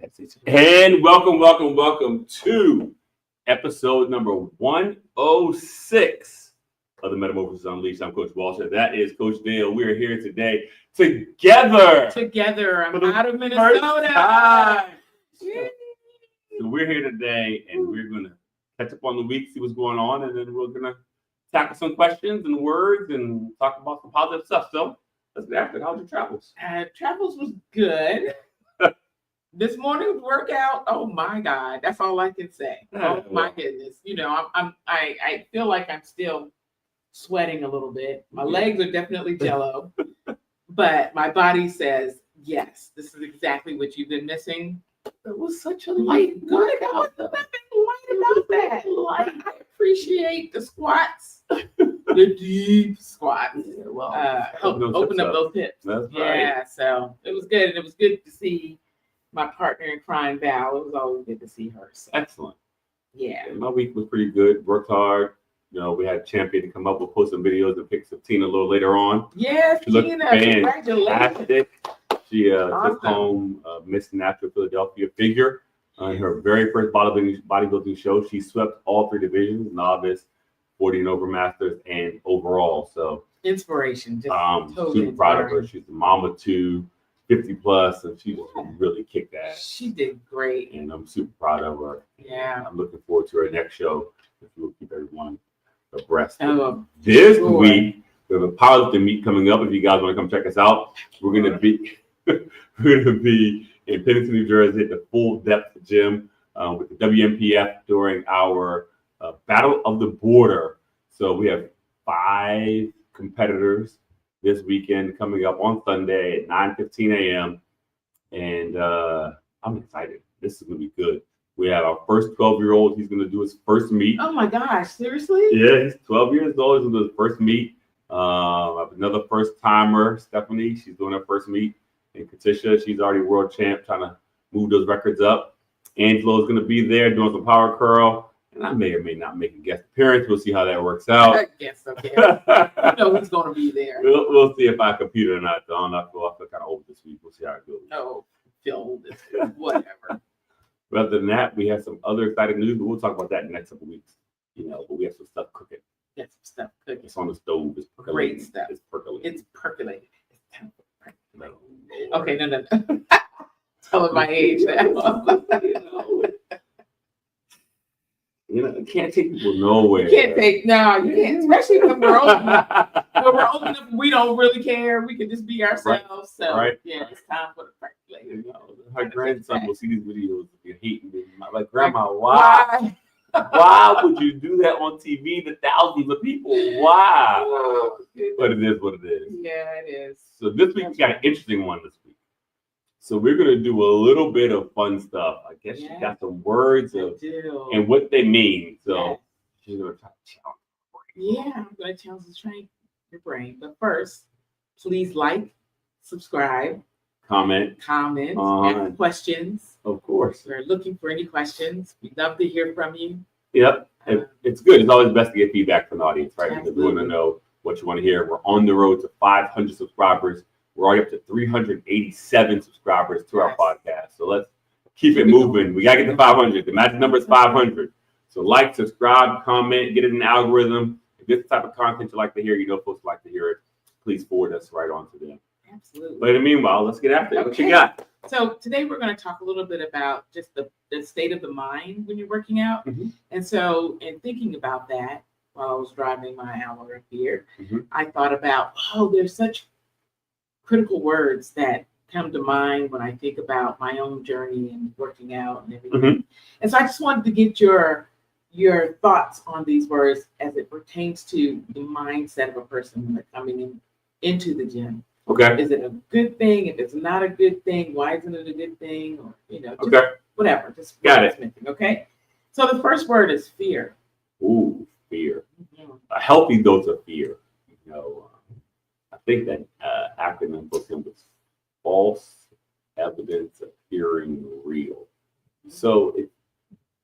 And welcome to episode number 106 of the Metamorphosis Unleashed. I'm Coach Walter. That is Coach Dale. We are here today together. I'm out of Minnesota. So we're here today, and we're going to catch up on the week, see what's going on, and then we're going to tackle some questions and words and talk about some positive stuff. So let's get after it. How's your travels? Travels was good. This morning's workout, oh my God, that's all I can say. Oh my goodness. You know, I feel like I'm still sweating a little bit. My legs are definitely jello, but my body says, yes, this is exactly what you've been missing. It was such a light workout. Nothing light about that. I appreciate the squats, the deep squats. Yeah, well, open up those hips. That's yeah, right. So it was good. And it was good to see my partner in crime, Val. It was always good to see her. So. Excellent. Yeah. My week was pretty good. Worked hard. You know, we had a champion to come up. We'll post some videos and pics of Tina a little later on. Yes, Tina, congratulations. She took home Miss Natural Philadelphia figure on her very first bodybuilding show. She swept all three divisions: novice, 40 and over masters, and overall. So inspiration. Just totally super proud of her. She's the mom of two, 50 plus, and she just really kicked ass. She did great. And I'm super proud of her. Yeah. I'm looking forward to her next show. If you will keep everyone abreast. This week, we have a powerlifting meet coming up. If you guys want to come check us out, we're gonna be in Pennington, New Jersey at the Full Depth Gym with the WMPF during our Battle of the Border. So we have 5 competitors this weekend coming up on Sunday at 9:15 a.m. And I'm excited. This is going to be good. We have our first 12-year-old. He's going to do his first meet. Oh, my gosh. Seriously? Yeah, he's 12 years old. He's going to do his first meet. I have another first-timer, Stephanie. She's doing her first meet. And Katisha, she's already world champ, trying to move those records up. Angelo's going to be there doing some power curl. And I may or may not make a guest appearance. We'll see how that works out. I guess, okay. You know who's going to be there. We'll see if I compete or not. I feel kind of old this week. We'll see how it goes. Oh, feel old this week. Whatever. Rather than that, we have some other exciting news, but we'll talk about that in the next couple of weeks. You know, but we have some stuff cooking. Yeah, some stuff cooking. It's on the stove. It's percolating. Great stuff. It's percolating. It's percolating. It's time for percolating. No. Okay, no. Telling my age now. You know, you can't take people nowhere. You can't, especially when we're old enough. When we're old enough, we don't really care. We can just be ourselves. Right. So, right. Yeah, it's time for the percolating. You know, her grandson will see these videos and hate me. Like, Grandma, why? Why would you do that on TV to thousands of people? Why? But it is what it is. Yeah, it is. So this week we got an interesting one this week. So we're going to do a little bit of fun stuff. I guess you got some words and what they mean. So she's going to try to challenge your brain. Yeah, I'm going to challenge your brain. But first, please like, subscribe, comment, ask questions. Of course. We're looking for any questions. We'd love to hear from you. Yep. It's good. It's always best to get feedback from the audience, right? Absolutely. Because we want to know what you want to hear. We're on the road to 500 subscribers. We're already up to 387 subscribers to our podcast. So let's keep it moving. We got to get to 500. The magic number is 500. So like, subscribe, comment, get it in the algorithm. If this is the type of content you like to hear, you know folks like to hear it, please forward us right on to them. Absolutely. But in the meanwhile, let's get after it. Okay. What you got? So today we're going to talk a little bit about just the state of the mind when you're working out. Mm-hmm. And so in thinking about that, while I was driving my hour up here, mm-hmm. I thought about, there's such critical words that come to mind when I think about my own journey and working out and everything. Mm-hmm. And so I just wanted to get your thoughts on these words as it pertains to the mindset of a person when they're coming into the gym. Okay. Is it a good thing? If it's not a good thing, why isn't it a good thing? Or, just whatever. Just got it. Missing, okay. So the first word is fear. Ooh, fear. Mm-hmm. A healthy dose of fear. I think that acronym for him was false evidence appearing real. So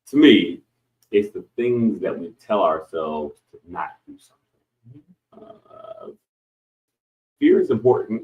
to me, it's the things that we tell ourselves to not do something. Fear is important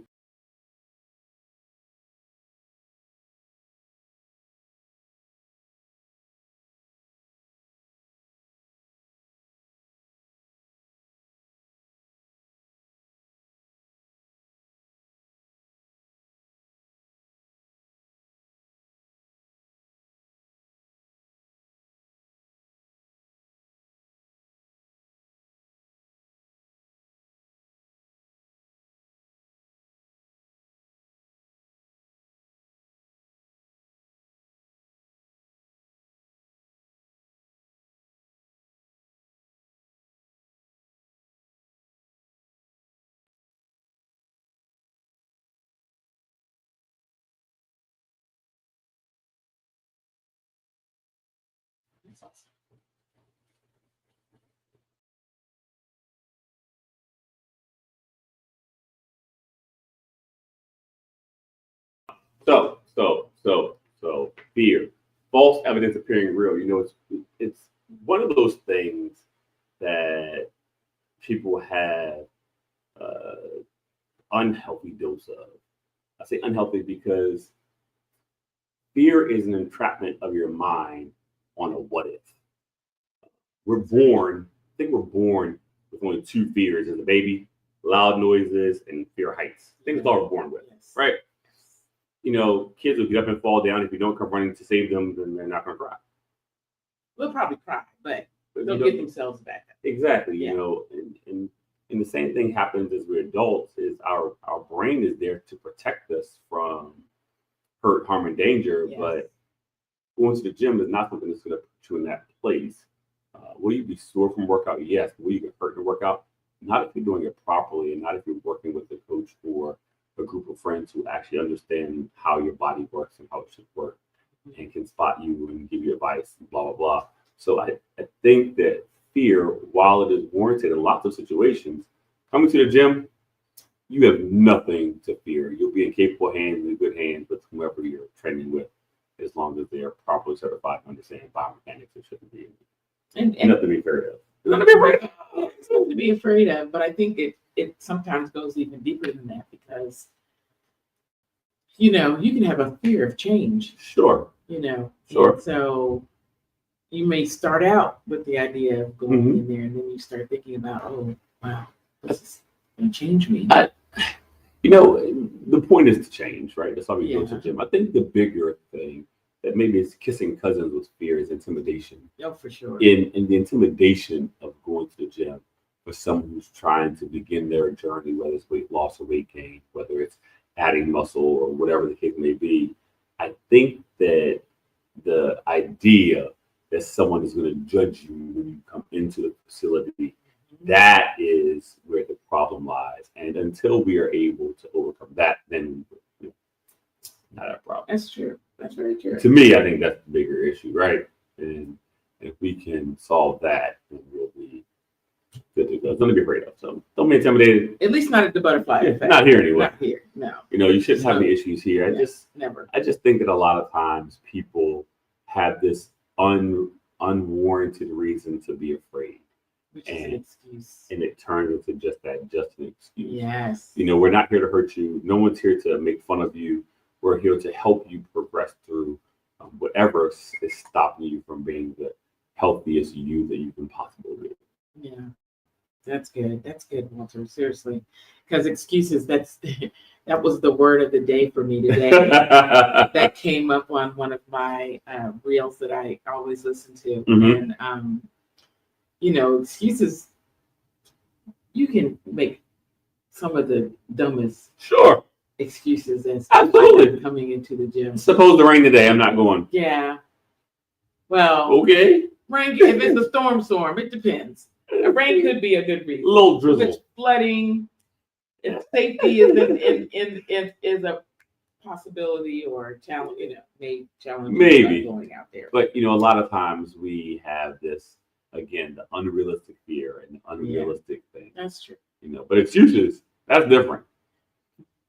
sauce. So fear, false evidence appearing real. It's one of those things that people have unhealthy dose of. I say unhealthy because fear is an entrapment of your mind on a what if. I think we're born with only two fears as a baby: loud noises and fear of heights. I think that's all we're born with, right? Kids will get up and fall down. If you don't come running to save them, then they're not going to cry. They'll probably cry, but they'll get themselves back up. Exactly. Yeah. And the same thing happens as we're adults. Is our brain is there to protect us from hurt, harm, and danger. Yes. But going to the gym is not something that's going to put you in that place. Will you be sore from workout? Yes. Will you get hurt in a workout? Not if you're doing it properly, and not if you're working with a coach or a group of friends who actually understand how your body works and how it should work, and can spot you and give you advice and blah blah blah. So I think that fear, while it is warranted in lots of situations, coming to the gym, you have nothing to fear. You'll be in capable hands and good hands with whomever you're training with, as long as they are properly certified and understand biomechanics. It shouldn't be and nothing to be afraid of. Nothing to be afraid of. It's nothing to be afraid of, but I think it sometimes goes even deeper than that, because you can have a fear of change. Sure. Sure. And so you may start out with the idea of going in there, and then you start thinking about, oh wow, this is going to change me. The point is to change, right? That's why we go to the gym. I think the bigger thing that maybe is kissing cousins with fear is intimidation. Oh, for sure. In the intimidation of going to the gym for someone who's trying to begin their journey, whether it's weight loss or weight gain, whether it's adding muscle or whatever the case may be, I think that the idea that someone is going to judge you when you come into the facility, that is where the problem lies. And until we are able to overcome that, then not a problem. That's true. That's very true. To me, I think that's the bigger issue, right? And if we can solve that, then we'll be good to go. It's nothing to be afraid of. So don't be intimidated. At least not at the butterfly effect. Not here anyway. Not here. No. You shouldn't have any issues here. I just think that a lot of times people have this unwarranted reason to be afraid. Which is an excuse. And it turns into just an excuse. Yes. We're not here to hurt you. No one's here to make fun of you. We're here to help you progress through whatever is stopping you from being the healthiest you that you can possibly be. Yeah, that's good. That's good, Walter. Seriously, because excuses. That was the word of the day for me today. That came up on one of my reels that I always listen to, and excuses. You can make some of the dumbest excuses as absolutely coming into the gym. Suppose the rain today, I'm not going. Yeah. Well. Okay. Rain. If it's a storm, it depends. A rain could be a good reason. A little drizzle. If it's flooding, if safety is a possibility or challenge, may challenge maybe going out there. But a lot of times we have this, again, the unrealistic fear and the unrealistic thing. That's true. But excuses, that's different.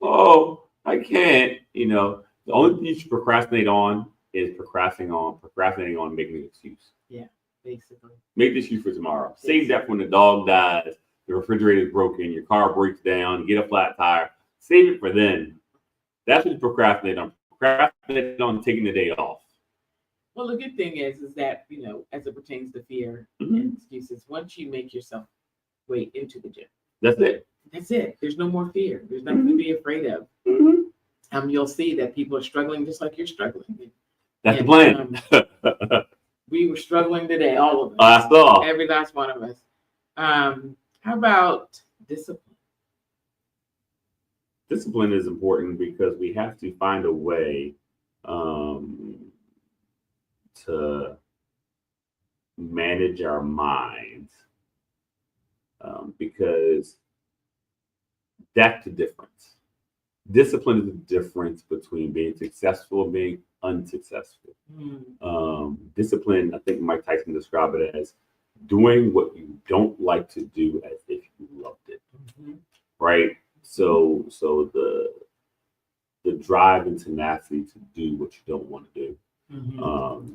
Oh, I can't. The only thing you should procrastinate on is procrastinating on making an excuse. Yeah, basically. Make the excuse for tomorrow. Save that when the dog dies, the refrigerator is broken, your car breaks down, you get a flat tire. Save it for then. That's what you procrastinate on. Procrastinate on taking the day off. Well, the good thing is that, as it pertains to fear and excuses, once you make yourself wait into the gym. That's it. That's it. There's no more fear. There's nothing to be afraid of. You'll see that people are struggling just like you're struggling. That's the plan. We were struggling today, all of us. I saw. Every last one of us. How about discipline? Discipline is important because we have to find a way to manage our minds, because that's the difference. Discipline is the difference between being successful and being unsuccessful. discipline, I think Mike Tyson described it as doing what you don't like to do as if you loved it. Mhm. Right? So the drive and tenacity to do what you don't want to do,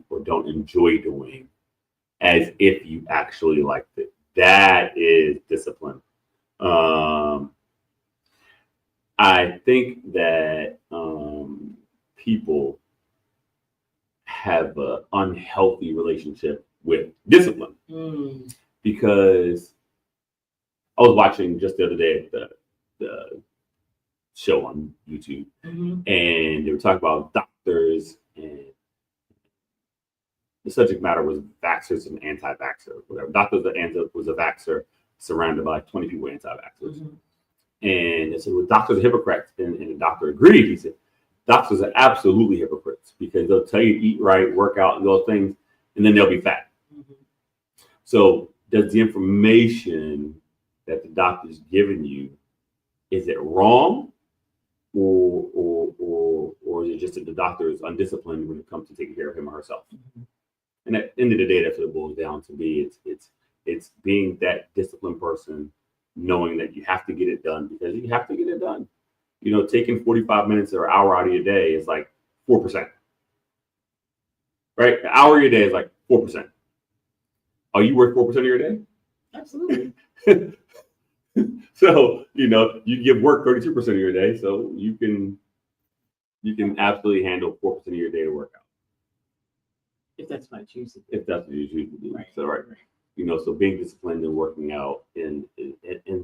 or don't enjoy doing as if you actually liked it. That is discipline. I think that people have an unhealthy relationship with discipline because I was watching just the other day the show on YouTube, and they were talking about doctors, and the subject matter was vaxxers and anti-vaxxers, whatever. Doctor was a vaxxer surrounded by 20 people anti-vaxxers. And they said, well, doctors are hypocrites. And the doctor agreed. He said, doctors are absolutely hypocrites because they'll tell you to eat right, work out, and those things, and then they'll be fat. So does the information that the doctor's giving you, is it wrong? Or is it just that the doctor is undisciplined when it comes to taking care of him or herself? And at the end of the day, that's what it boils down to be. It's being that disciplined person, knowing that you have to get it done because you have to get it done. You know, taking 45 minutes or an hour out of your day is like 4%. Right? An hour of your day is like 4%. Are you worth 4% of your day? Absolutely. So, you know, you give work 32% of your day, so you can absolutely handle 4% of your day to work out. If that's what you choose to do. If that's what you choose to do. Right. So, right. You know, so being disciplined and working out, and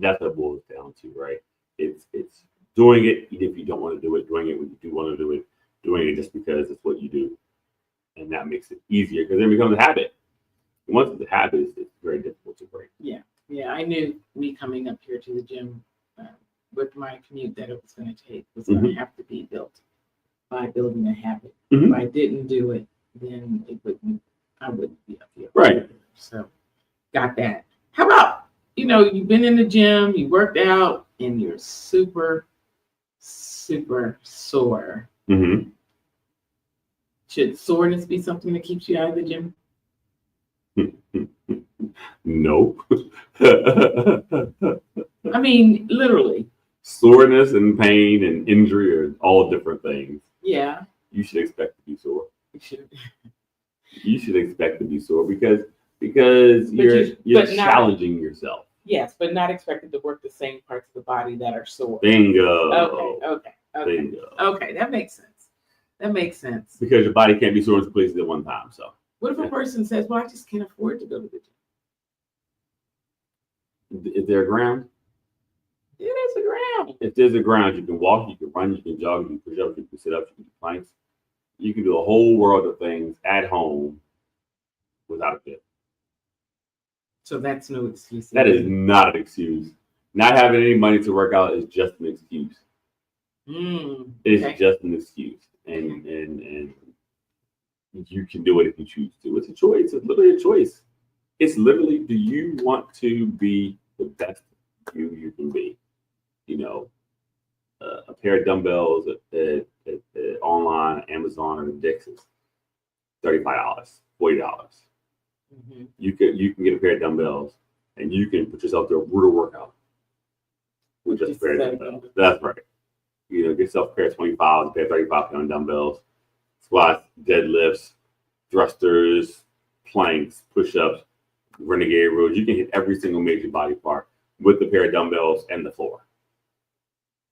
that's what it boils down to, right? It's doing it even if you don't want to do it, doing it when you do want to do it, doing it just because it's what you do. And that makes it easier because then it becomes a habit. And once it's a habit, it's very difficult to break. Yeah, I knew me coming up here to the gym with my commute that it was going to take was going to have to be built by building a habit. If I didn't do it, then I wouldn't be up here. Right. So got that. How about, you know, you've been in the gym, you worked out, and you're super, super sore. Should soreness be something that keeps you out of the gym? No. I mean, literally. Soreness and pain and injury are all different things. Yeah. You should expect to be sore. You should. You should expect to be sore because you're challenging yourself. Yes, but not expected to work the same parts of the body that are sore. Bingo. Okay. Bingo. Okay, that makes sense. Because your body can't be sore in two places at one time. So what if a person says, well, I just can't afford to go to the gym? Is there a ground? It is a ground. If there's a ground, you can walk, you can run, you can jog, you can push up, you can sit up, you can do planks. You can do a whole world of things at home without a gym. So that's no excuse. That is not an excuse. Not having any money to work out is just an excuse. It's just an excuse. And you can do it if you choose to. It's a choice. It's literally a choice. It's literally, do you want to be the best you can be? You know, a pair of dumbbells at online, Amazon, or Dix's, $35, $40. You can get a pair of dumbbells and you can put yourself through a brutal workout with just a pair of dumbbells. That's right. You know, get yourself a pair of 25, a pair of 35-pound dumbbells, squats, deadlifts, thrusters, planks, push-ups, renegade rows. You can hit every single major body part with the pair of dumbbells and the floor.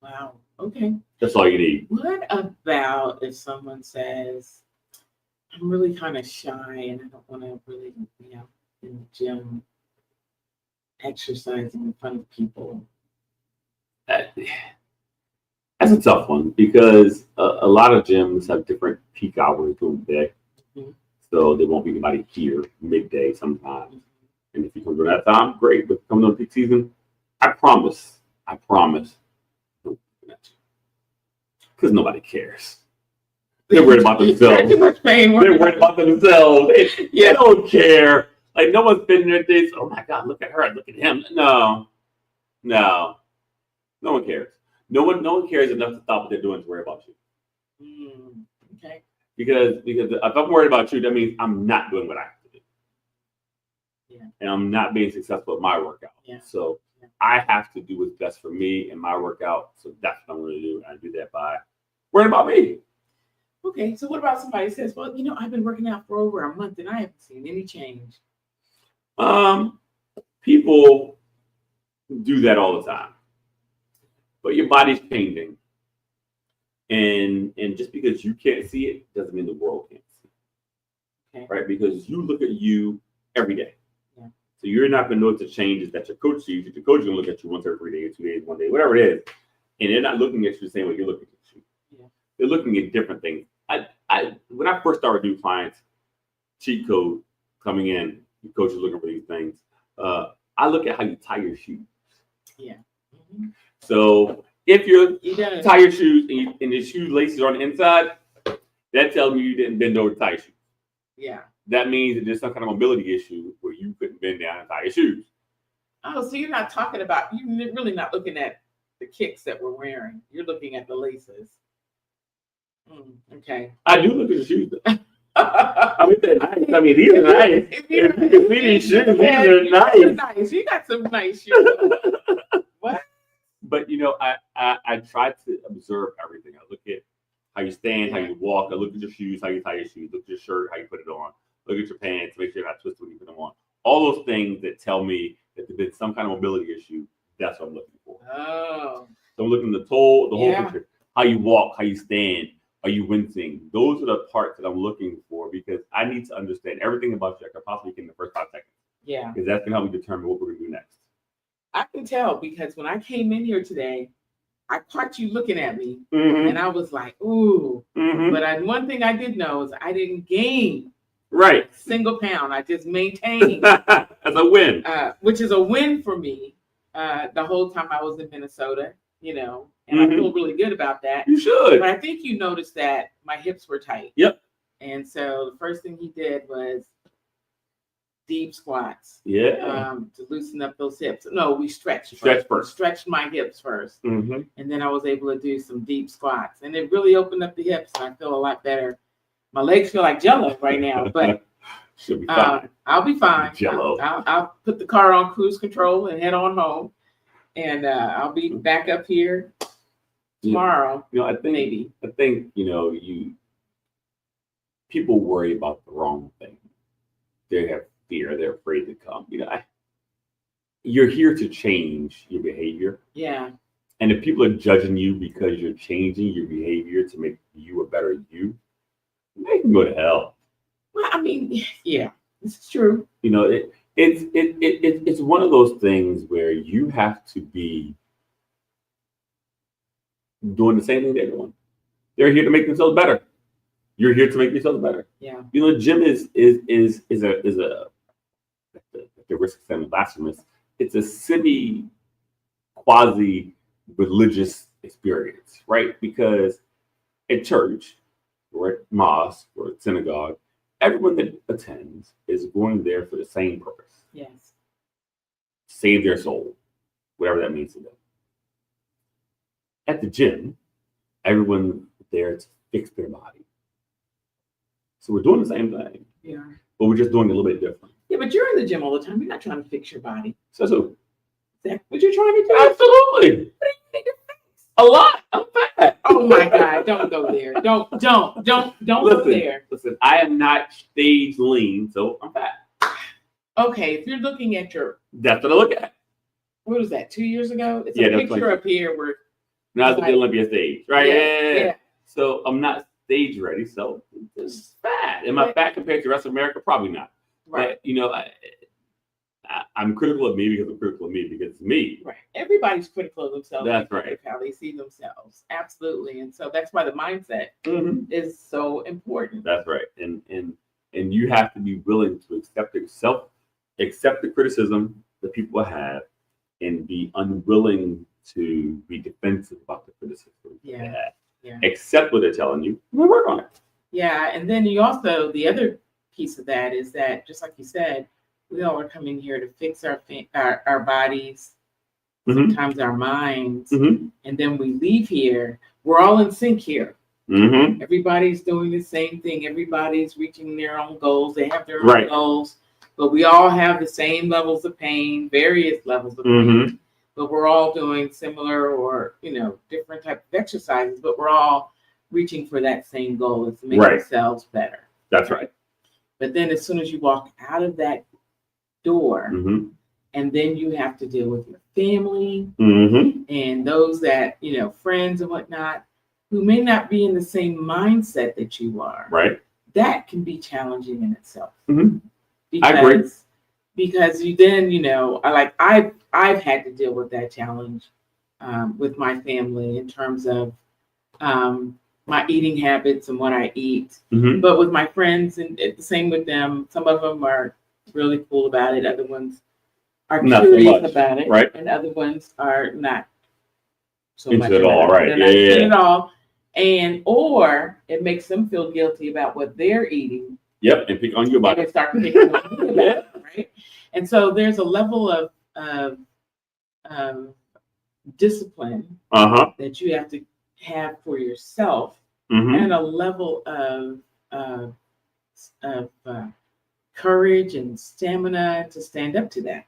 Wow. Okay. That's all you need. What about if someone says, I'm really kind of shy and I don't want to really be out in the gym exercising in front of people? That's a tough one because a lot of gyms have different peak hours during the day. So there won't be anybody here midday sometimes. And if you come during that time, great. But coming on peak season, I promise, because nobody cares. They're worried about themselves. They're worried about themselves. They don't care. Like, no one's been there days. Oh my God, look at her, look at him. No one cares. No one cares enough to stop what they're doing to worry about you. Okay. Because if I'm worried about you, that means I'm not doing what I have to do. Yeah. And I'm not being successful at my workout. Yeah. So I have to do what's best for me and my workout. So that's what I'm going to do. And I do that by worrying about me. Okay, so what about somebody who says, well, I've been working out for over a month and I haven't seen any change? People do that all the time. But your body's changing. And just because you can't see it doesn't mean the world can't see it. Okay. Right? Because you look at you every day. Yeah. So you're not going to notice the changes that your coach sees. Your coach is going to look at you once every 3 days, 2 days, 1 day, whatever it is. And they're not looking at you the same way you're looking at you. Yeah. They're looking at different things. When I first started doing clients, cheat code coming in, your coach is looking for these things. I look at how you tie your shoes. Yeah. Mm-hmm. So if you tie your shoes and your shoe laces are on the inside, that tells me you didn't bend over to tie your shoes. Yeah. That means that there's some kind of mobility issue where you couldn't bend down and tie your shoes. Oh, so you're really not looking at the kicks that we're wearing. You're looking at the laces. Okay. I do look at the shoes. I mean, they're nice. I mean, these are nice. If you can see these shoes, these are nice. You got some nice shoes. What? But I try to observe everything. I look at how you stand, how you walk. I look at your shoes, how you tie your shoes. Look at your shirt, how you put it on. Look at your pants, make sure you're not twisted when you put them on. All those things that tell me that there's been some kind of mobility issue. That's what I'm looking for. Oh. So I'm looking at the whole picture. How you walk, how you stand. Are you wincing? Those are the parts that I'm looking for because I need to understand everything about you I could possibly get in the first 5 seconds. Yeah. Because that's going to help me determine what we're going to do next. I can tell because when I came in here today, I caught you looking at me and I was like, ooh. But one thing I did know is I didn't gain a single pound. I just maintained. That's a win. Which is a win for me the whole time I was in Minnesota, and I feel really good about that. You should. But I think you noticed that my hips were tight. Yep. And so the first thing he did was deep squats. Yeah. To loosen up those hips. No, we stretched first. Stretched my hips first. And then I was able to do some deep squats. And it really opened up the hips and I feel a lot better. My legs feel like Jell-O right now, but should be fine. I'll be fine. Jell-O. I'll put the car on cruise control and head on home. And I'll be back up here tomorrow. I think people worry about the wrong thing. They have fear. They're afraid to come. You're here to change your behavior. Yeah. And if people are judging you because you're changing your behavior to make you a better you, they can go to hell. Well, I mean, yeah, this is true. It's one of those things where you have to be doing the same thing they're doing. They're here to make themselves better. You're here to make yourself better. Yeah. Gym is a at the risk of sounding blasphemous. It's a semi quasi religious experience, right? Because at church or at mosque or at synagogue, everyone that attends is going there for the same purpose. Yes. Save their soul, whatever that means to them. At the gym, everyone's there to fix their body. So we're doing the same thing. Yeah. But we're just doing it a little bit different. Yeah, but you're in the gym all the time. You're not trying to fix your body. So is that what you're trying to do? Absolutely. What do you need to fix? A lot. I'm fat. Oh my God. Don't go there. Don't go there. Listen, I am not stage lean, so I'm fat. Okay, if you're looking at that's what I look at. What was that, 2 years ago? It's a picture up here where now it's the Olympia stage, right? Yeah. So I'm not stage ready, so it's fat. Am I fat compared to the rest of America? Probably not. Right. But, I'm critical of me because I'm critical of me because it's me. Right. Everybody's critical of themselves. That's right. How they see themselves. Absolutely. And so that's why the mindset is so important. That's right. And you have to be willing to accept the criticism that people have, and be unwilling to be defensive about the criticism they have. Yeah. Accept what they're telling you and work on it. Yeah. And then you also, the other piece of that is that, just like you said, we all are coming here to fix our bodies, sometimes our minds, and then we leave here. We're all in sync here. Mm-hmm. Everybody's doing the same thing. Everybody's reaching their own goals. They have their own Right. goals, but we all have the same levels of pain, various levels of Mm-hmm. pain. But we're all doing similar or different type of exercises. But we're all reaching for that same goal: is to make Right. ourselves better. That's right. But then, as soon as you walk out of that door, Mm-hmm. and then you have to deal with your family Mm-hmm. and those that friends and whatnot, who may not be in the same mindset that you are. Right. That can be challenging in itself. Mm-hmm. Because, I agree. Because you then, I've had to deal with that challenge with my family in terms of my eating habits and what I eat. Mm-hmm. But with my friends, and the same with them, some of them are really cool about it. Other ones are Not so curious much, about it. right? And other ones are not so Into much it all, about right. They're Yeah, not into yeah. it all. Or it makes them feel guilty about what they're eating. Yep, and pick on you about And they it. start picking on you about it, right? And so there's a level of discipline Uh-huh. that you have to have for yourself, Mm-hmm. and a level of courage and stamina to stand up to that.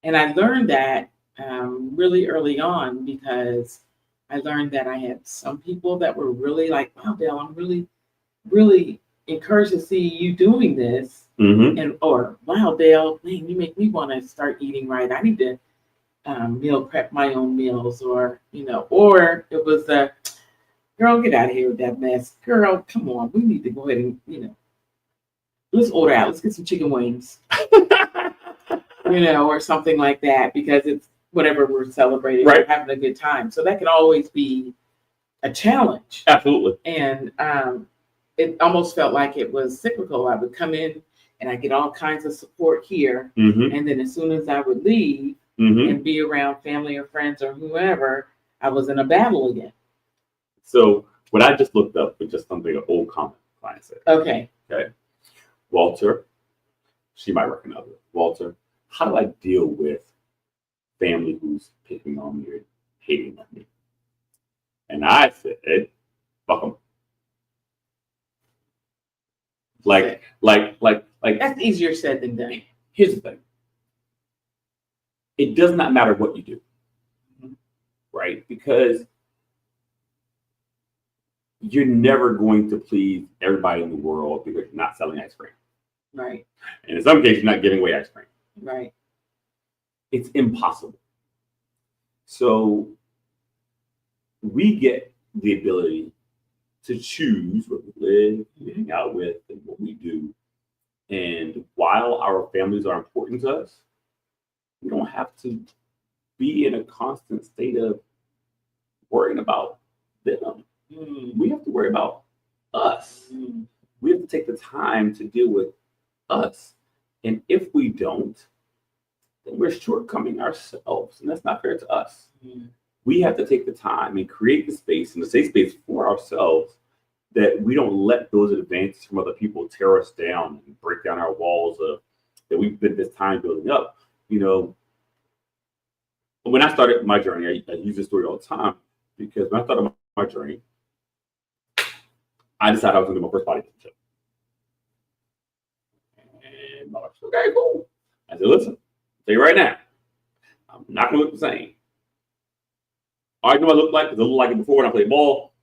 And I learned that really early on, because I learned that I had some people that were really like, "Wow, Dale, I'm really, really encouraged to see you doing this." Mm-hmm. Or, "Wow, Dale, man, you make me want to start eating right. I need to meal prep my own meals." Or it was a, "Girl, get out of here with that mess. Girl, come on, we need to go ahead and let's order out. Let's get some chicken wings." Or something like that, because it's whatever we're celebrating, Right. or having a good time. So that can always be a challenge. Absolutely. And it almost felt like it was cyclical. I would come in and I get all kinds of support here. Mm-hmm. And then as soon as I would leave Mm-hmm. and be around family or friends or whoever, I was in a battle again. So what I just looked up was just something an old comment client said. Okay. Walter, she might recognize it. Walter, how do I deal with family who's picking on me or hating on me? And I said, fuck them. Like, That's easier said than done. here's the thing. It does not matter what you do, right? Because you're never going to please everybody in the world because you're not selling ice cream. Right. And in some cases, you're not giving away ice cream. Right. It's impossible. So we get the ability to choose what we live, we hang out with, and what we do. And while our families are important to us, we don't have to be in a constant state of worrying about them. We have to worry about us. We have to take the time to deal with us. And if we don't, then we're shortcoming ourselves. And that's not fair to us. We have to take the time and create the space and the safe space for ourselves, that we don't let those advances from other people tear us down and break down our walls that we've spent this time building up. When I started my journey, I use this story all the time, because when I started my journey, I decided I was going to do my first bodybuilding show. And my wife said, okay, cool. I said, listen, I'll tell you right now, I'm not going to look the same. I know what I look like because I look like it before when I played ball.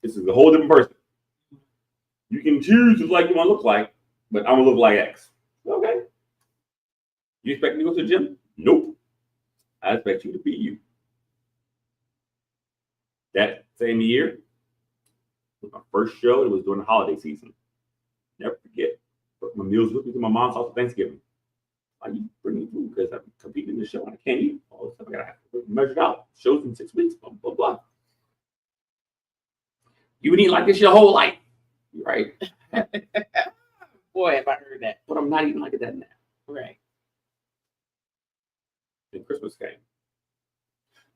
This is a whole different person. You can choose just like you want to look like, but I'm going to look like X. Okay. You expect me to go to the gym? Nope. I expect you to be you. That same year was my first show. It was during the holiday season. Never forget. But my meals with me to my mom's house for Thanksgiving. Why you bring me food? Because I'm competing in the show and I can't eat all this stuff. I gotta have to measure it out. Shows in 6 weeks. Blah blah blah. You would eat like this your whole life, right? Boy, have I heard that. But I'm not eating like that now. Right. And Christmas came.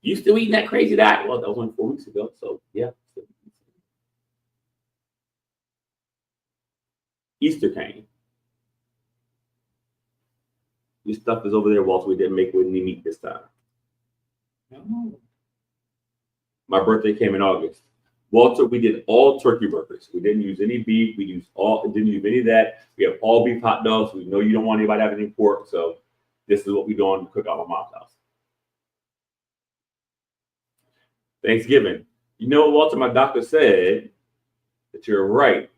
You still eating that crazy diet? Well, that was only 4 weeks ago. So yeah. Easter came. Your stuff is over there, Walter. We didn't make it with any meat this time. No. My birthday came in August. Walter, we did all turkey burgers. We didn't use any beef. Didn't use any of that. We have all beef hot dogs. We know you don't want anybody having any pork, so this is what we do on the cookout at my mom's house. Thanksgiving. You know what, Walter, my doctor said that you're right.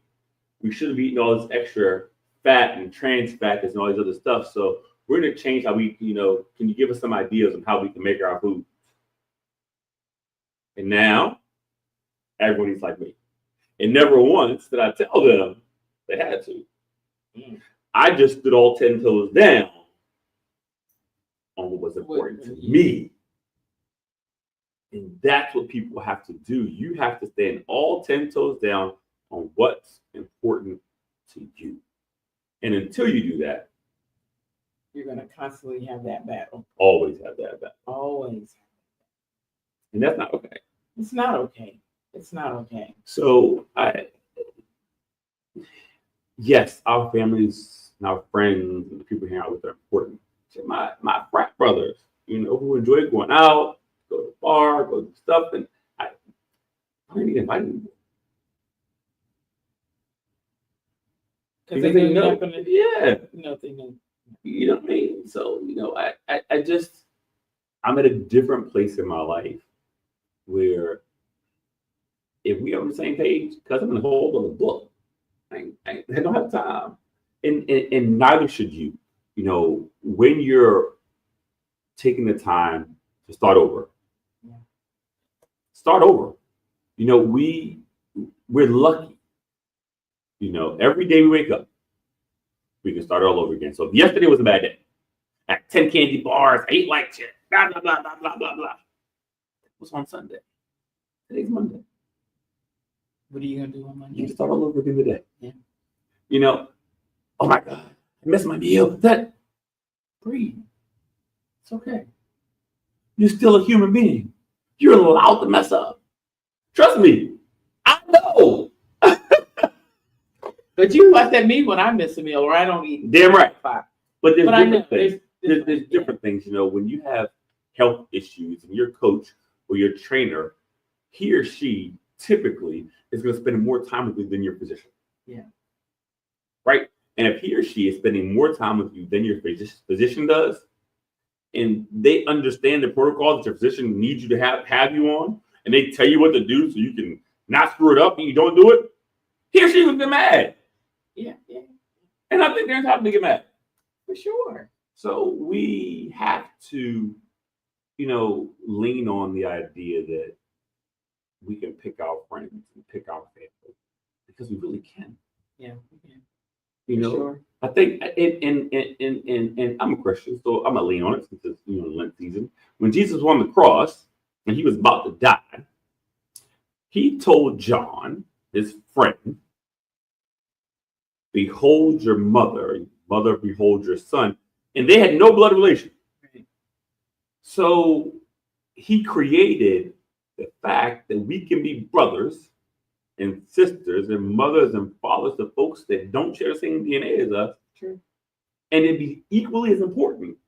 We shouldn't be eating all this extra fat and trans fat and all these other stuff. So we're going to change how we, can you give us some ideas on how we can make our food? And now, everyone eats like me. And never once did I tell them they had to. I just stood all 10 toes down on what was important to me. And that's what people have to do. You have to stand all 10 toes down on what's important to you. And until you do that, you're going to constantly have that battle. Always have that battle. Always. And that's not okay. It's not okay. It's not okay. So yes, our families and our friends and the people hanging out with are important. My frat brothers, who enjoy going out, go to the bar, go do stuff, and I didn't even invite them. Because they know you're not gonna, they know. You know what I mean? So, I'm at a different place in my life where if we are on the same page, because I'm going to hold on the book, I don't have time. And neither should you. When you're taking the time to start over. Yeah. Start over. We're lucky. Every day we wake up, we can start all over again. So if yesterday was a bad day, I had 10 candy bars, I ate like shit, blah, blah, blah, blah, blah, blah, blah. It was on Sunday. Today's Monday. What are you going to do on Monday? You can start all over again today. Yeah. Oh my God, I missed my meal. Breathe. It's okay. You're still a human being. You're allowed to mess up. Trust me. I know. But you laugh at me when I miss a meal or I don't eat. Damn right. But there's different things. There's different things. When you have health issues and your coach or your trainer, he or she typically is going to spend more time with you than your physician. Yeah. Right? And if he or she is spending more time with you than your physician does, and they understand the protocol that your physician needs you to have you on, and they tell you what to do so you can not screw it up and you don't do it, he or she will get mad. Yeah. And I think there's time to get mad. For sure. So we have to, lean on the idea that we can pick our friends and pick our family because we really can. Yeah, we can. Sure. I think, and I'm a Christian, so I'm gonna lean on it since it's Lent season. When Jesus was on the cross and he was about to die, he told John, his friend, "Behold your mother, mother, behold your son," and they had no blood relation. Right. So he created the fact that we can be brothers and sisters and mothers and fathers to folks that don't share the same DNA as us. True. And it'd be equally as important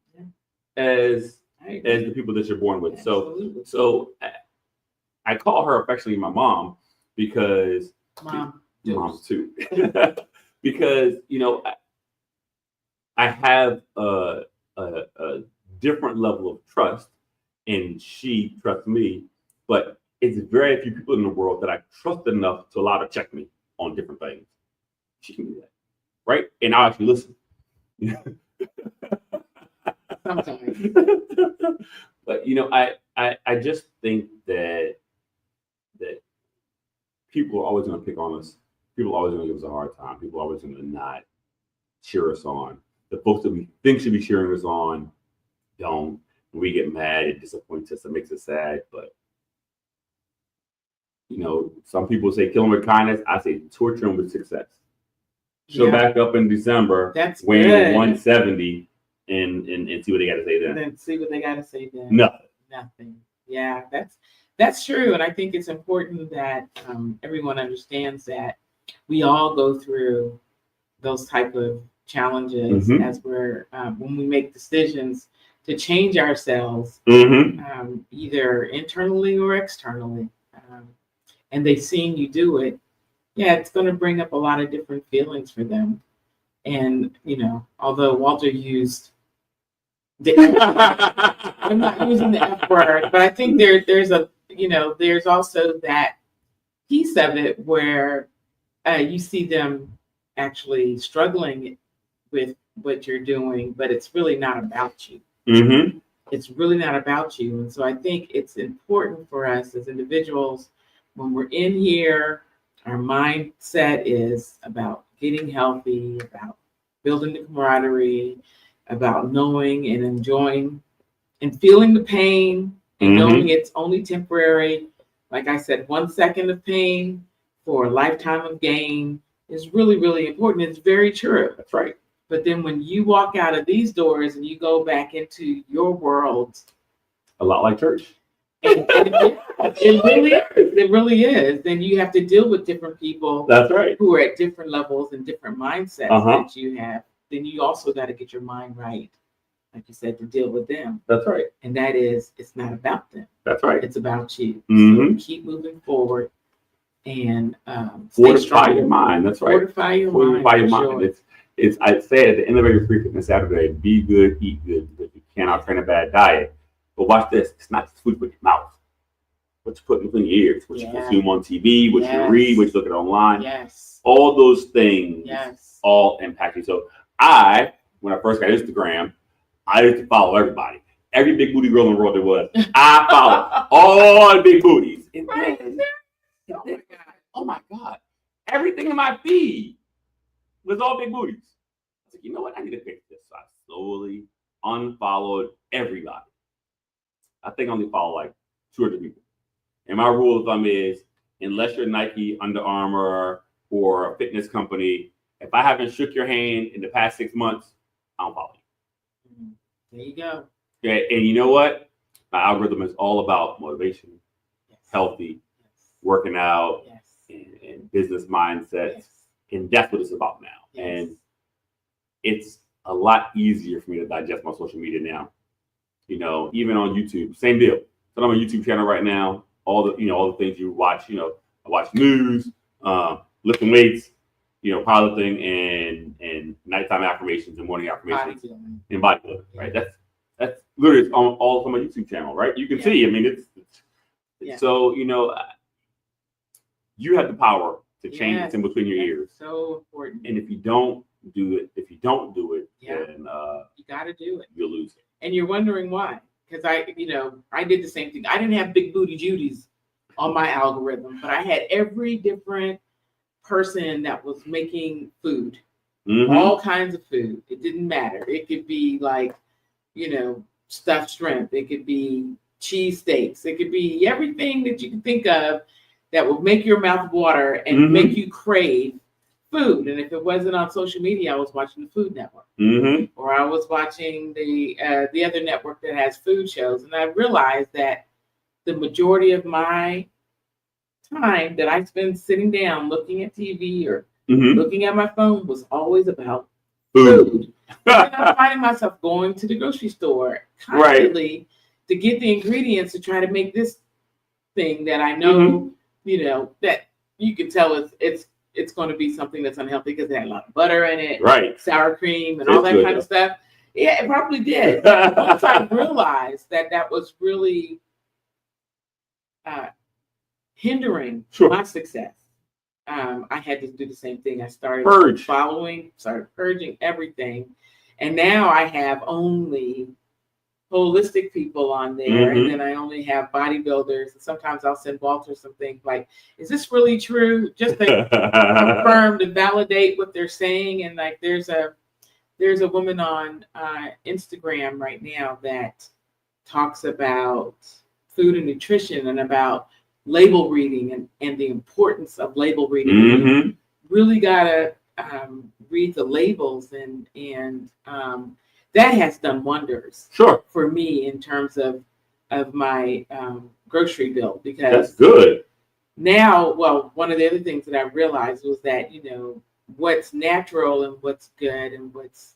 as the people that you're born with. Absolutely. So I call her affectionately my mom because moms too. Because I have a different level of trust, and she trusts me, but it's very few people in the world that I trust enough to allow to check me on different things. She can do that, right? And I'll actually listen. Sometimes. But I just think that people are always going to pick on us. People are always going to give us a hard time. People are always going to not cheer us on. The folks that we think should be cheering us on don't. We get mad. It disappoints us. It makes us sad. But some people say kill them with kindness. I say torture them with success. Show back up in December, weighing 170, and see what they got to say then. And then see what they got to say then. Nothing. Yeah, that's true, and I think it's important that everyone understands that we all go through those type of challenges as we're when we make decisions to change ourselves, either internally or externally. and they've seen you do it, yeah, it's going to bring up a lot of different feelings for them. And, although Walter used the I'm not using the F word, but I think there's also that piece of it where you see them actually struggling with what you're doing, but it's really not about you. Mm-hmm. It's really not about you. And so I think it's important for us as individuals, when we're in here, our mindset is about getting healthy, about building the camaraderie, about knowing and enjoying and feeling the pain and knowing it's only temporary. Like I said, 1 second of pain for a lifetime of gain is really, really important. It's very true. That's right. But then when you walk out of these doors and you go back into your world, a lot like church. It really is. Then you have to deal with different people. That's right. Who are at different levels and different mindsets that you have. Then you also got to get your mind right, like you said, to deal with them. That's right. And that is, it's not about them. That's right. It's about you. Mm-hmm. So keep moving forward and fortify your mind. That's right. Fortify your mind. Sure. It's I'd say at the end of every Free Fitness Saturday, be good, eat good, because you cannot train a bad diet. But watch this. It's not just food with your mouth. What you put in your ears, what you consume on TV, what you read, what you look at online. Yes. All those things all impact you. So when I first got Instagram, I used to follow everybody. Every big booty girl in the world there was. I followed all the big booties. And then, oh my God. Everything in my feed was all big booties. I was like, you know what? I need to fix this. So I slowly unfollowed everybody. I think I only follow like 200 people. And my rule of thumb is, unless you're Nike, Under Armour, or a fitness company, if I haven't shook your hand in the past 6 months, I don't follow you. There you go. Okay, and you know what? My algorithm is all about motivation, healthy, working out, and business mindsets. And that's what it's about now. And it's a lot easier for me to digest my social media now. Even on YouTube, same deal. So I'm on a YouTube channel right now. All the things you watch. I watch news, lifting weights, powerlifting, and nighttime affirmations and morning affirmations and bodybuilding. Right. That's literally all from my YouTube channel. Right. You can see. I mean, it's so you have the power to change what's in between your ears. So important. And if you don't do it, then you got to do it. You'll lose it. And you're wondering why. Because I did the same thing. I didn't have big booty Judies on my algorithm, but I had every different person that was making food, all kinds of food. It didn't matter. It could be like, stuffed shrimp. It could be cheese steaks. It could be everything that you can think of that will make your mouth water and make you crave food. And if it wasn't on social media, I was watching the Food Network, or I was watching the other network that has food shows. And I realized that the majority of my time that I spend sitting down looking at TV or looking at my phone was always about food. And I'm finding myself going to the grocery store constantly to get the ingredients to try to make this thing that I know, that you can tell it's going to be something that's unhealthy because it had a lot of butter in it, sour cream, and all that kind of stuff. Yeah, it probably did. Once I realized that was really hindering my success, I had to do the same thing. I started started purging everything, and now I have only holistic people on there, and then I only have bodybuilders. And sometimes I'll send Walter some things like, "Is this really true?" Just to confirm, to validate what they're saying. And like, there's a woman on Instagram right now that talks about food and nutrition and about label reading and the importance of label reading. You really gotta read the labels and that has done wonders for me in terms of my grocery bill, because that's good. Now, well, one of the other things that I realized was that, what's natural and what's good and what's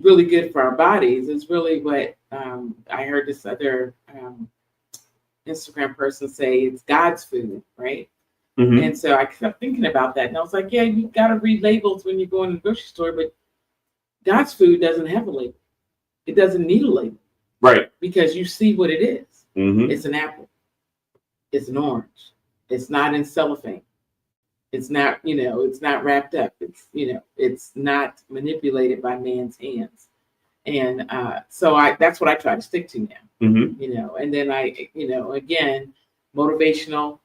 really good for our bodies is really what I heard this other Instagram person say it's God's food, right? Mhm. And so I kept thinking about that, and I was like, yeah, you got to read labels when you go in the grocery store, but God's food doesn't have a label. It doesn't need a label, Right. because you see what it is. Mhm. It's an apple. It's an orange. It's not in cellophane. It's not, it's not wrapped up. It's not manipulated by man's hands. And so that's what I try to stick to now, Mhm. and then again, motivational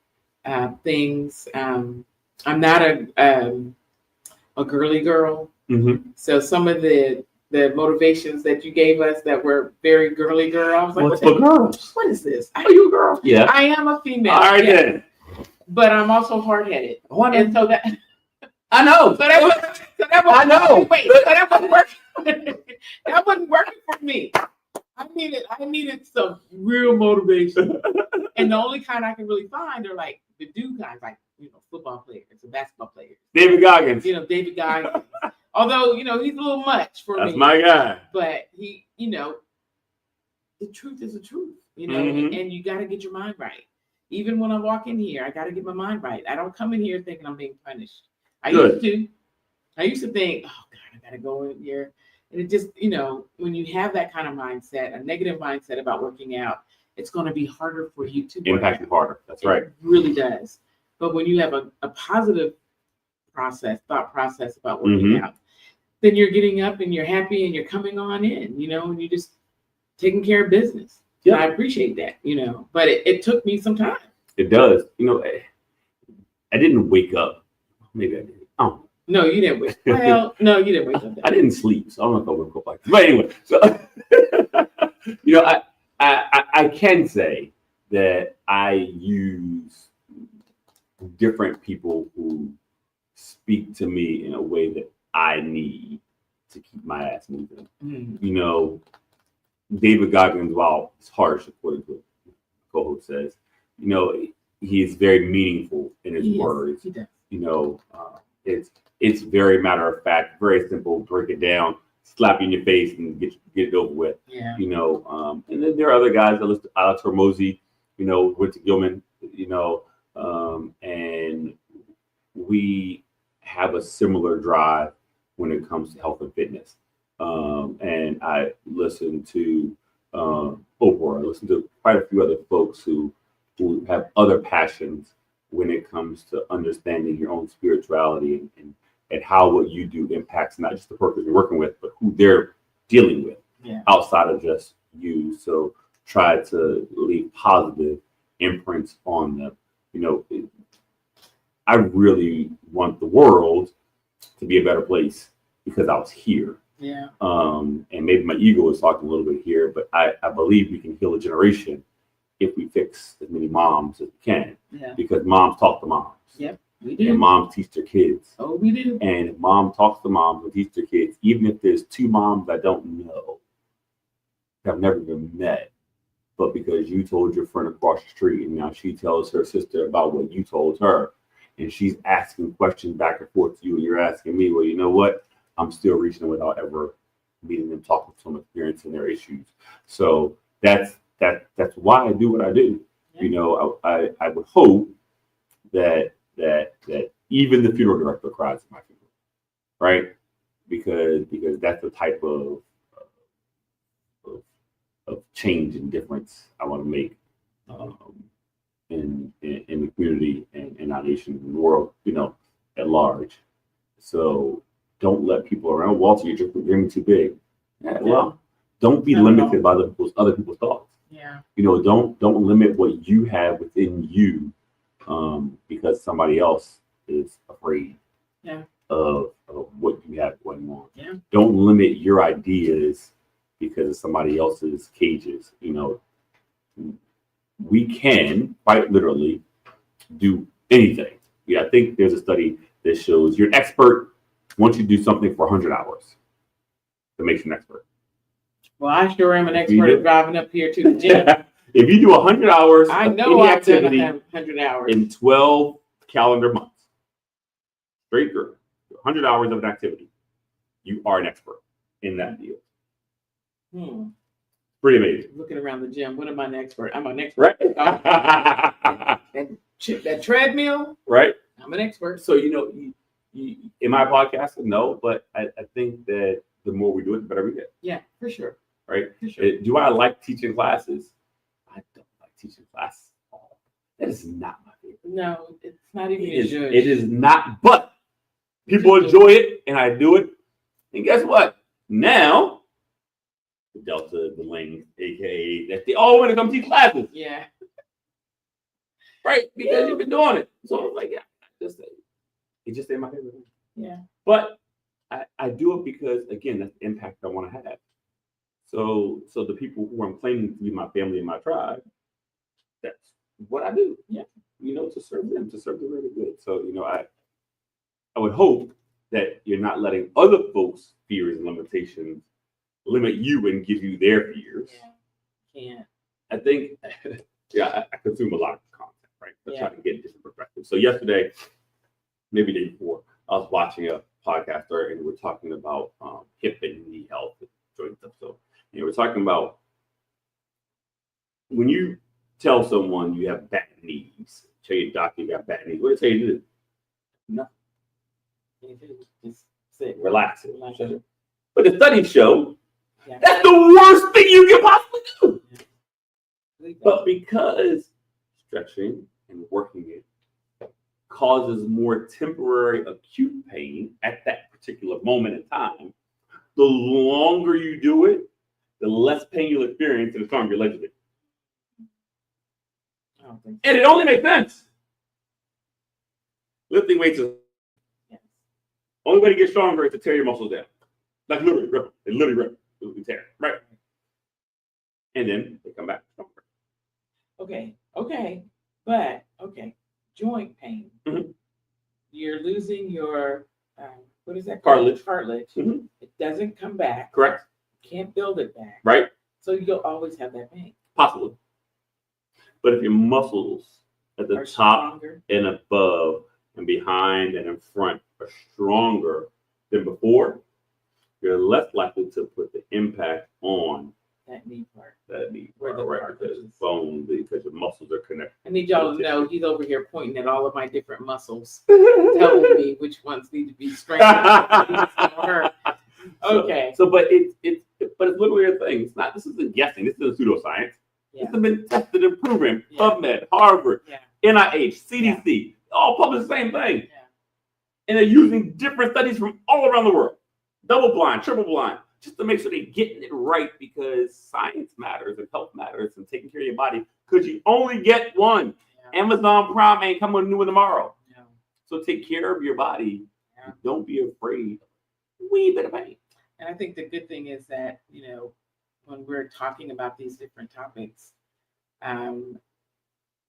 things. I'm not a girly girl. Mhm. So some of the motivations that you gave us that were very girly girl, I was like, What's for girls? what is this? Are you a girl? Yeah. I am a female. All right yes, then. but I'm also hard-headed. And so that I know. so that was I know. Wait, so that wasn't working. That wasn't working for me. I needed some real motivation. And the only kind I can really find are like the dude kinds, like football players and basketball players. David Goggins. David Goggins. Although, he's a little much for me. That's my guy. But he, the truth is the truth, Mhm. and you got to get your mind right. Even when I walk in here, I got to get my mind right. I don't come in here thinking I'm being punished. I used to think, oh God, I got to go in here. And it just, when you have that kind of mindset, a negative mindset about working out, it's going to be harder for you to impact you harder. That's right. It really does. But when you have a positive thought process about working Mhm. out, then you're getting up and you're happy and you're coming on in, and you're just taking care of business. Yeah. I appreciate that, but it took me some time. It does. I didn't wake up. Maybe I did. Oh. No, you didn't wake. Well, no, you didn't wake up. I didn't sleep, so I don't know if I woke up like that. But anyway, so I can say that I use different people who speak to me in a way that I need to keep my ass moving. Mm. David Goggins, while it's harsh, according to what the co-host says, he is very meaningful in his words. He does. It's very matter of fact, very simple. Break it down, slap you in your face, and get it over with. Yeah. And then there are other guys that listen. Alex Hormozy, went to Gilman, and we have a similar drive when it comes to health and fitness. And I listen to Oprah. I listen to quite a few other folks who have other passions when it comes to understanding your own spirituality and how what you do impacts not just the person you're working with, but who they're dealing with outside of just you. So try to leave positive imprints on them. I really want the world to be a better place because I was here. Yeah. And maybe my ego is talking a little bit here, but I believe we can heal a generation if we fix as many moms as we can. Yeah. Because moms talk to moms. Yep, we do. And moms teach their kids. Oh, we do. And if mom talks to moms and teach their kids, even if there's two moms I don't know, I've never even met, but because you told your friend across the street and now she tells her sister about what you told her, and she's asking questions back and forth to you, and you're asking me, well, you know what? I'm still reaching them without ever meeting them, talking to them, experiencing their issues. So that's why I do what I do. Yeah. I would hope that even the funeral director cries at my funeral, right? Because that's the type of change and difference I want to make in the community and in our nation and the world, at large. So don't let people around Walter, you're dreaming too big. Yeah, well, don't be limited by other people's thoughts. Yeah. Don't limit what you have within you because somebody else is afraid of what you have going on. Yeah. Don't limit your ideas because of somebody else's cages. We can quite literally do anything. I think there's a study that shows you're an expert once you do something for 100 hours. That makes you an expert. Well, I sure am an expert at driving up here to the gym. If you do 100 hours I of know any I've done activity 100 hours in 12 calendar months, straight through 100 hours of an activity, you are an expert in that field. Pretty amazing. Looking around the gym, what am I an expert? I'm an expert. Right? That treadmill, Right? I'm an expert. So, you, am I podcasting? No, but I think that the more we do it, the better we get. Yeah, for sure. Right? For sure. Do I like teaching classes? I don't like teaching classes at all. That is not my favorite. No, it's not even It is not, but people enjoy it, and I do it. And guess what? Now, the Delta, the Lane, aka that they all want to come teach classes. Yeah. Right? Because you've been doing it. So I was like, yeah, it just ain't my favorite thing. Yeah. But I do it because, again, that's the impact I want to have. So the people who I'm claiming to be my family and my tribe, that's what I do. Yeah. To serve them, to serve the really good. So, I would hope that you're not letting other folks' fears and limitations limit you and give you their fears. Yeah. I think, I consume a lot of content, right? I try to get different perspectives. So yesterday, maybe the day before, I was watching a podcast and we're talking about hip and knee health and joint stuff. So, we're talking about when you tell someone you have bad knees, tell your doctor you got bad knees, what do they tell you to do? Nothing. Just sit. Relax. But the studies show that's the worst thing you can possibly do. Yeah. But because stretching and working it causes more temporary acute pain at that particular moment in time, the longer you do it, the less pain you'll experience and the stronger your legs will be. And it only makes sense. Lifting weights is only way to get stronger is to tear your muscles down. Like literally rip them. They literally rip them. They tear. Right. And then they come back stronger. Okay. But joint pain. Mm-hmm. You're losing your what is that? Cartilage. Mm-hmm. It doesn't come back. Correct. Can't build it back. Right. So you'll always have that pain. Possibly. But if your muscles at the top and above and behind and in front are stronger than before, you're less likely to put the impact on that knee part. Where the right, because bone, because your muscles are connected. I need y'all to know he's over here pointing at all of my different muscles, telling me which ones need to be strengthened. Okay. But it's literally a thing. It's not. This isn't guessing. This is pseudoscience. Yeah. This has been tested and proven. PubMed, Harvard, NIH, CDC, all publish the same thing. Yeah. And they're using different studies from all around the world, double blind, triple blind, just to make sure they're getting it right, because science matters and health matters and taking care of your body, because you only get one. Yeah. Amazon Prime ain't coming new tomorrow. Yeah. So take care of your body. Yeah. Don't be afraid. Wee bit of pain. And I think the good thing is that, when we're talking about these different topics,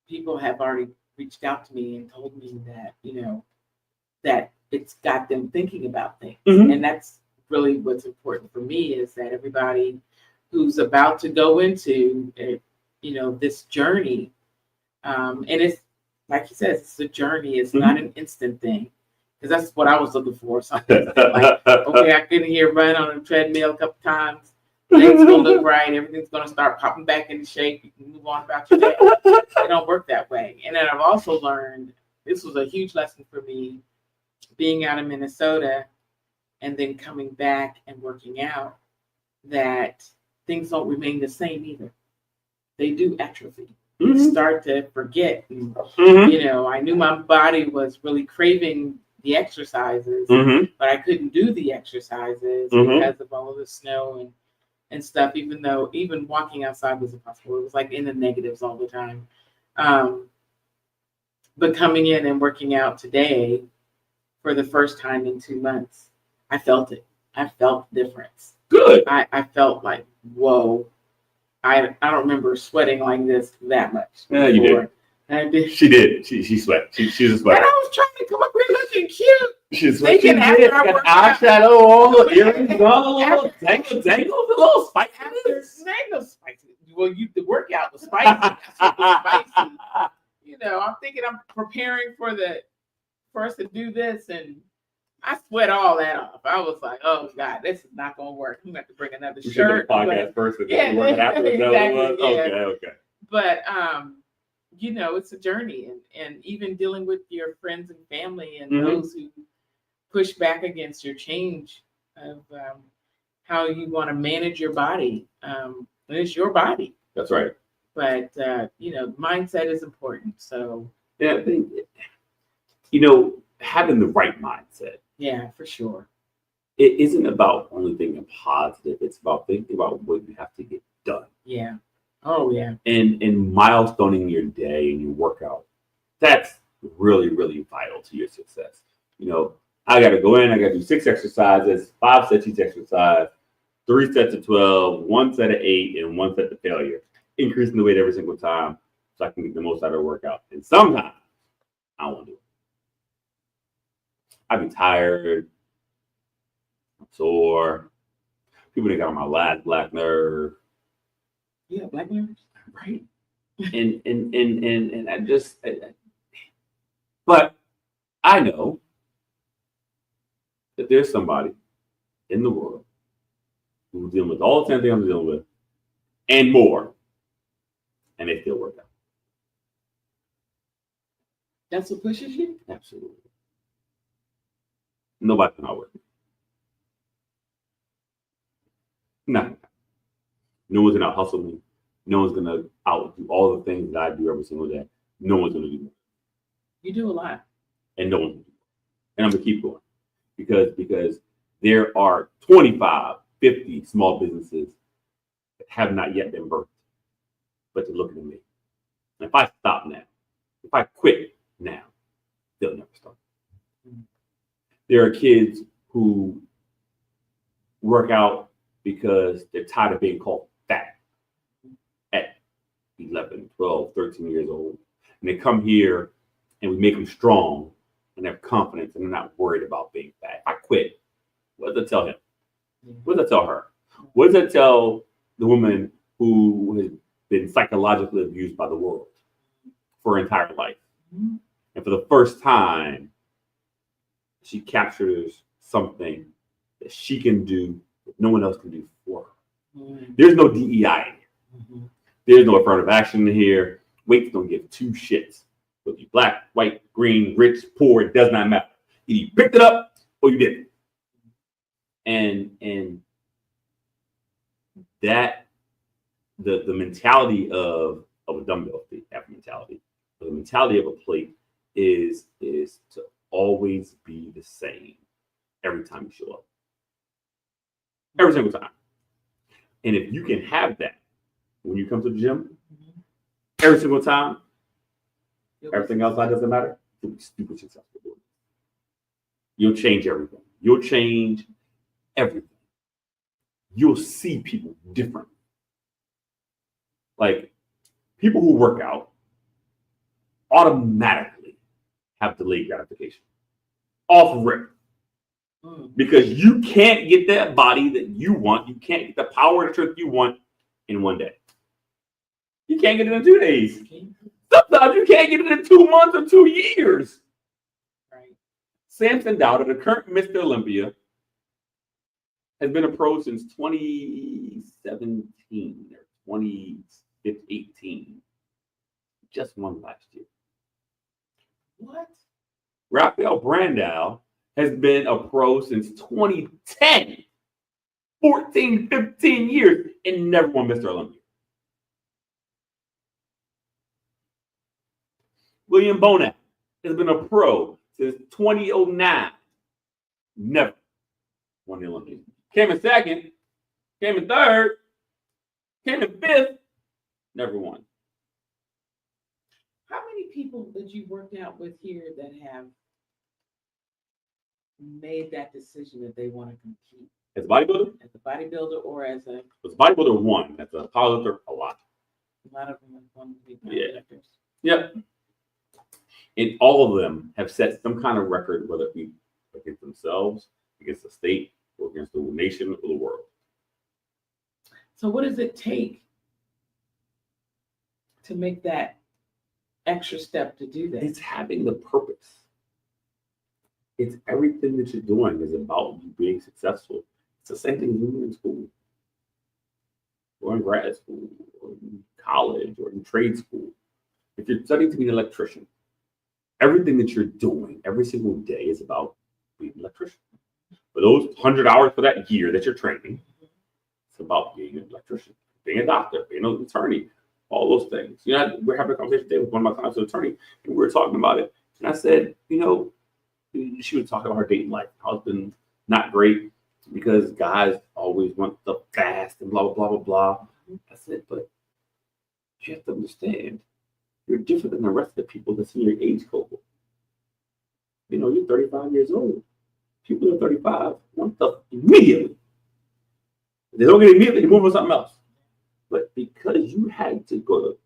people have already reached out to me and told me that, that it's got them thinking about things. Mm-hmm. And that's really what's important for me, is that everybody who's about to go into, this journey, and it's, like you said, it's a journey. It's not an instant thing. Because that's what I was looking for. Something like, okay, I couldn't hear run on a treadmill a couple times. Things gonna look right. Everything's gonna start popping back into shape. You can move on about your day. It don't work that way. And then I've also learned, this was a huge lesson for me, being out of Minnesota and then coming back and working out, that things don't remain the same either. They do atrophy. Mm-hmm. You start to forget. And, I knew my body was really craving the exercises, but I couldn't do the exercises because of all of the snow and stuff, even walking outside was impossible. It was like in the negatives all the time. But coming in and working out today for the first time in 2 months, I felt it. I felt the difference. Good. I felt like, whoa, I don't remember sweating like this that much. Yeah, you did. I did. She did. She sweat. She's a sweater. And I was trying to come up here looking cute. She's thinking after I got eyeshadow, all the earrings, all the little dangles, the little spices. No spicy. Well, the workout was spicy. That's what was spicy. I'm thinking I'm preparing for us to do this, and I sweat all that off. I was like, oh God, this is not gonna work. I'm gonna have to bring another You should shirt. do the podcast first and Yeah, then work it after. Is that what it was? exactly, yeah. Okay. But you know, it's a journey, and even dealing with your friends and family and those who push back against your change of how you want to manage your body. It's your body. That's right. But you know, mindset is important. So Yeah, you know, having the right mindset. Yeah, for sure. It isn't about only thinking positive. It's about thinking about what you have to get done. Yeah. Oh yeah. And milestoning your day and your workout. That's really, really vital to your success. You know, I got to go in. I got to do 6 exercises, 5 sets each exercise, 3 sets of 12, 1 set of 8, and 1 set of failure. Increasing the weight every single time so I can get the most out of the workout. And sometimes I don't want to do it. I be tired, I'm sore. People that got on my last black nerve. Yeah, black nerves. Right. And I just but I know that there's somebody in the world who's dealing with all the same things I'm dealing with and more. And they still work out. That's what pushes you? Absolutely. Nobody can outwork me. No. No one's gonna hustle me. No one's gonna outdo all the things that I do every single day. No one's gonna do that. You do a lot. And no one's gonna do that. And I'm gonna keep going. Because there are 25, 50 small businesses that have not yet been birthed, but they're looking at me. And if I stop now, if I quit now, they'll never start. Mm-hmm. There are kids who work out because they're tired of being called fat at 11, 12, 13 years old. And they come here and we make them strong and have confidence and they're not worried about being fat. If I quit, what does that tell him? What does that tell her? What does that tell the woman who has been psychologically abused by the world for her entire life? Mm-hmm. And for the first time, she captures something that she can do that no one else can do for her. Mm-hmm. There's no DEI in here. Mm-hmm. There's no affirmative action in here. Weights don't give 2 shits. Whether you black, white, green, rich, poor, it does not matter. Either you picked it up or you didn't. And that the mentality of a dumbbell, that mentality, the mentality of a plate is to always be the same every time you show up. Every single time. And if you can have that when you come to the gym, every single time, everything else doesn't matter, you'll be stupid successful. You'll change everything. You'll change everything. You'll see people different. Like people who work out automatically have delayed gratification. Off rip. Because you can't get that body that you want. You can't get the power and strength you want in one day. You can't get it in 2 days. Sometimes you can't get it in 2 months or 2 years. Right. Samson Dowder, the current Mr. Olympia, has been a pro since 2017 or 2018. Just won last year. What? Rafael Brandau has been a pro since 2010. 14, 15 years and never won Mr. Olympia. William Bonac has been a pro since 2009. Never won the Olympics. Came in second, came in third, came in fifth, never won. How many people did you work out with here that have made that decision that they want to compete? As a bodybuilder? As a bodybuilder or as a... As a bodybuilder, 1. As a powerlifter, a lot. A lot of them have wanted to be powerlifters. Yeah. Yep. And all of them have set some kind of record, whether it be against themselves, against the state, or against the nation or the world. So what does it take to make that extra step to do that? It's having the purpose. It's everything that you're doing is about you being successful. It's the same thing when you're in school, or in grad school, or in college, or in trade school. If you're studying to be an electrician, everything that you're doing every single day is about being an electrician. For those 100 hours for that year that you're training, it's about being an electrician, being a doctor, being an attorney, all those things. You know, we're having a conversation today with one of my clients, an attorney, and we were talking about it. And I said, she was talking about her dating life, how it's been not great because guys always want the fast and blah, blah, blah, blah, blah. I said, but you have to understand, you're different than the rest of the people that's in your age cohort. You're 35 years old. People who are 35 want stuff immediately. If they don't get it immediately, they move on to something else. But because you had to go to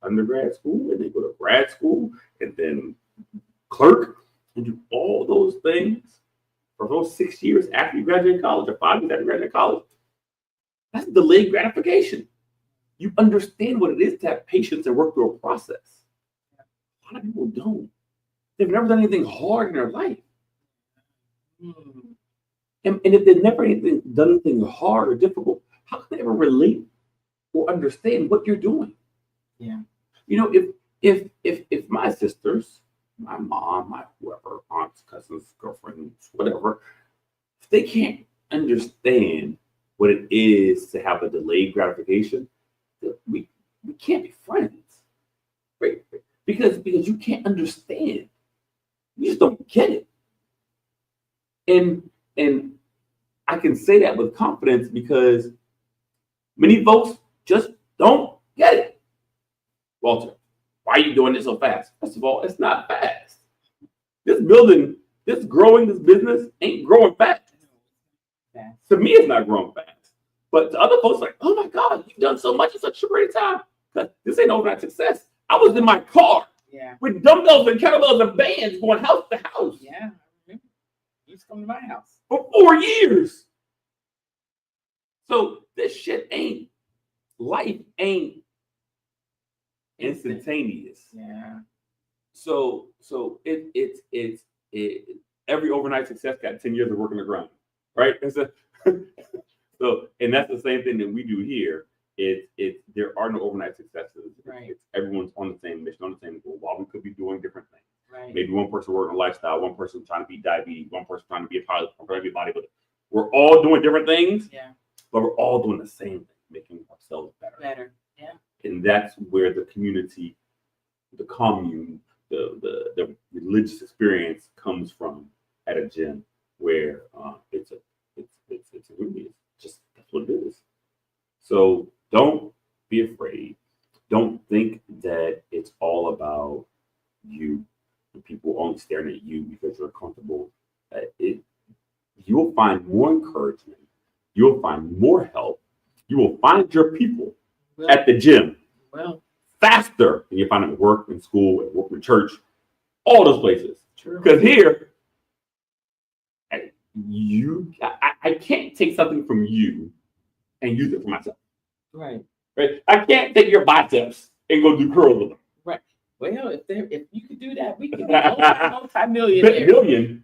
undergrad school and then go to grad school and then clerk and do all those things for those 6 years after you graduate college or 5 years after you graduate college, that's delayed gratification. You understand what it is to have patience and work through a process. A lot of people don't. They've never done anything hard in their life. And if they've never done anything hard or difficult, how can they ever relate or understand what you're doing? Yeah. If my sisters, my mom, my whoever, aunts, cousins, girlfriends, whatever, if they can't understand what it is to have a delayed gratification, we can't be friends, right? Because you can't understand. You just don't get it. And I can say that with confidence because many folks just don't get it. Walter, why are you doing this so fast? First of all, it's not fast. This growing this business ain't growing fast. To me, it's not growing fast. But to other folks, like, oh my God, you've done so much in such a short period of time. Because this ain't overnight success. I was in my car with dumbbells and kettlebells and bands going house to house. Yeah, I remember. You used to come to my house. For 4 years. So this shit life ain't instantaneous. Yeah. So it's every overnight success got 10 years of work on the ground, right? And that's the same thing that we do here. There are no overnight successes. Right. It's everyone's on the same mission, on the same goal. While we could be doing different things. Right. Maybe one person working on lifestyle, one person trying to beat diabetes, one person trying to be a pilot, one trying to be a bodybuilder. We're all doing different things. Yeah. But we're all doing the same thing, making ourselves better. Yeah. And that's where the community, the commune, the religious experience comes from at a gym, where it's a community. It's just that's what it is. So don't be afraid. Don't think that it's all about you and people only staring at you because you're comfortable. You'll find more encouragement. You'll find more help. You will find your people at the gym faster than you find them at work, in school, at work, in church, all those places. Because here, I can't take something from you and use it for myself. Right. I can't take your biceps and go do curls with them. Right. Well, if you could do that, we could be multi-millionaires.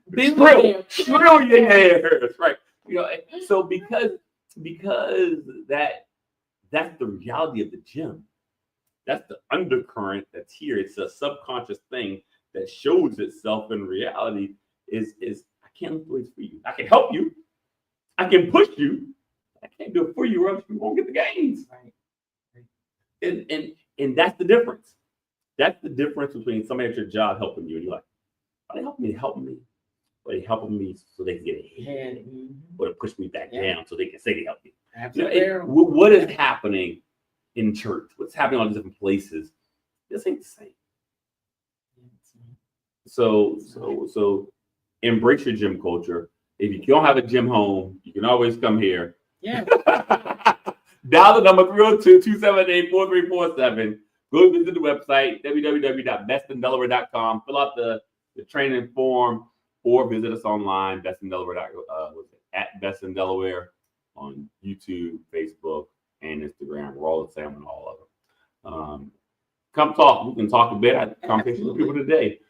Trillionaires. Right. So because that's the reality of the gym. That's the undercurrent that's here. It's a subconscious thing that shows itself in reality. Is I can't lift weights for you. I can help you. I can push you. I can't do it for you, or else you won't get the gains. Right. And that's the difference. That's the difference between somebody at your job helping you and you're like, are they helping me? Or are they helping me so they can get ahead? Or to push me back down so they can say they help me? Absolutely. What is happening in church? What's happening on different places? This ain't the same. So embrace your gym culture. If you don't have a gym home, you can always come here. Yeah. Dial the number 302-278-4347. Go visit the website, www.bestindelaware.com. Fill out the training form or visit us online, at Best in Delaware on YouTube, Facebook, and Instagram. We're all the same on all of them. Come talk. We can talk a bit. I had a conversation with people today.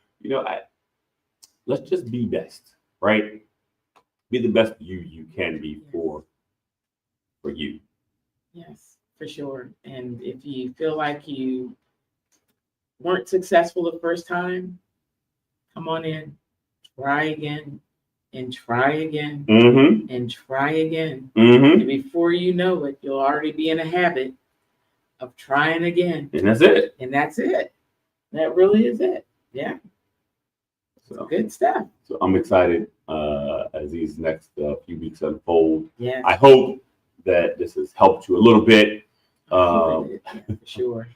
let's just be best, right? Be the best you can be for you. Yes, for sure. And if you feel like you weren't successful the first time, come on in, try again, and try again, Mm-hmm. and try again. Mm-hmm. And before you know it, you'll already be in a habit of trying again. And that's it. And that's it. That really is it. Yeah. So Good stuff. So I'm excited as these next few weeks unfold. Yeah. I hope that this has helped you a little bit. For sure.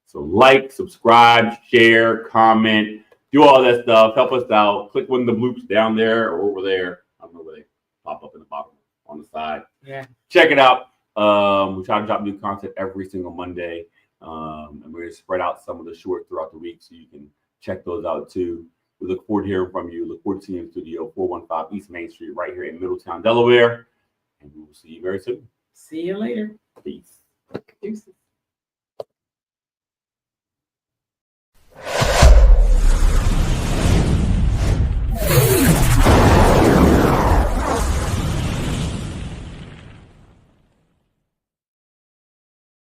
So like, subscribe, share, comment, do all that stuff. Help us out. Click one of the bloops down there or over there. I don't know where they pop up in the bottom on the side. Yeah. Check it out. We try to drop new content every single Monday. And we're going to spread out some of the shorts throughout the week so you can check those out too. We look forward to hearing from you. Look forward to seeing you in studio 415 East Main Street right here in Middletown, Delaware. And we will see you very soon. See you later. Peace. Deuces.